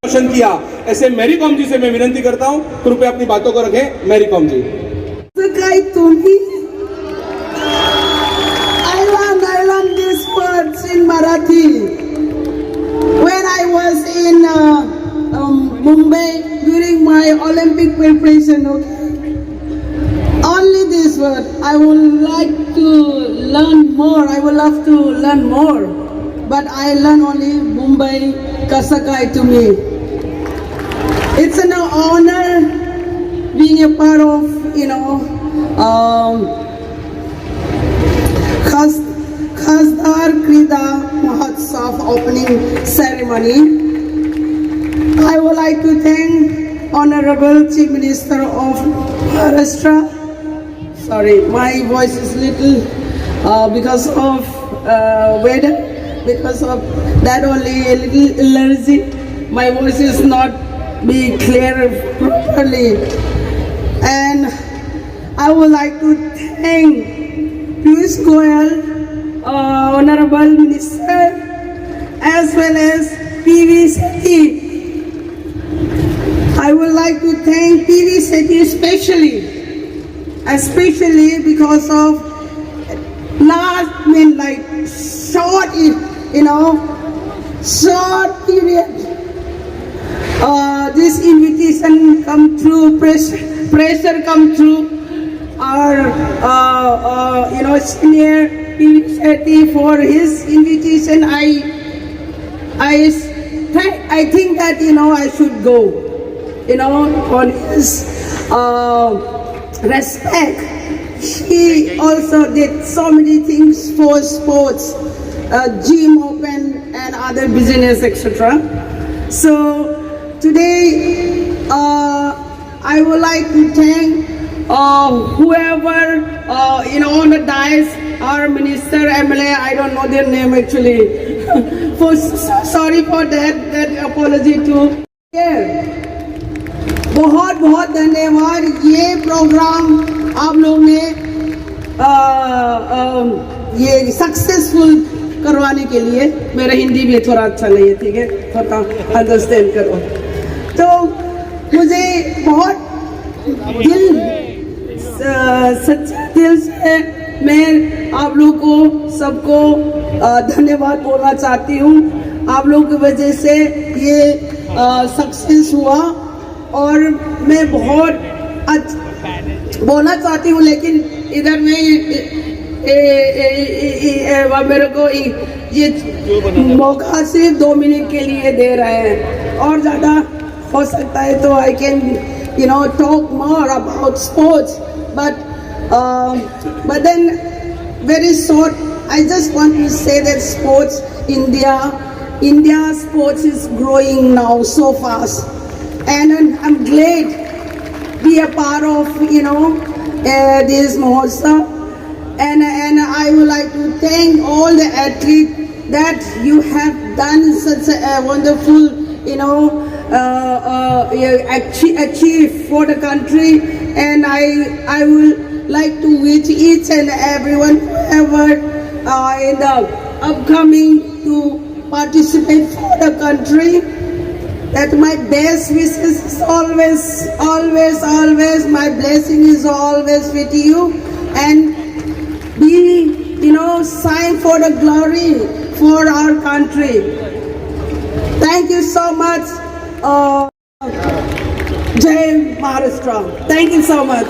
रोशन किया। ऐसे मैरी कॉम जी से मैं विनती करता हूं, कृपया अपनी बातों को रखें। Mary Kom ji. I learned these words in Marathi when I was in Mumbai during my Olympic preparation. Okay, only this word. I would like to learn more. I would love to learn more, but I learn only Mumbai Kasakai to me. It's an honor being a part of, Khasdar Krida Mahotsav opening ceremony. I would like to thank Honorable Chief Minister of Maharashtra. Sorry, my voice is little because of weather. Because of that only a little allergy. My voice is not be clear properly. And I would like to thank Piyush Goyal, Honorable Minister, as well as PV Sethi. I would like to thank PV Sethi especially because of short period. This invitation come through, pressure come through our senior PV for his invitation. I think that I should go, on his respect. He also did so many things for sports, gym open and other business, etc. So today I would like to thank whoever on the dais, our minister, MLA, I don't know their name actually. Sorry for that apology to. बहुत बहुत धन्यवाद। ये programme आप लोग ने ये successful करवाने के लिए। मेरा हिंदी भी थोड़ा अच्छा नहीं है, ठीक है, थोड़ा अंडरस्टैंड करो। तो मुझे बहुत सच्चे दिल से मैं आप लोग को सबको धन्यवाद बोलना चाहती हूँ। आप लोगों की वजह से ये सक्सेस हुआ और मैं बहुत बोलना चाहती हूँ, लेकिन इधर में मेरे को ये मौका सिर्फ 2 मिनट के लिए दे रहे हैं, और ज़्यादा हो सकता है तो I can talk more about sports, but then very short, I just want to say that sports, India sports is growing now so fast, and I'm glad be a part of this Mahotsav. And I would like to thank all the athletes that you have done such a wonderful, achieve for the country. And I would like to wish each and everyone whoever in the upcoming to participate for the country, that my best wishes is always, my blessing is always with you, and be, sign for the glory for our country. Thank you so much. Jai Maharashtra. Thank you so much.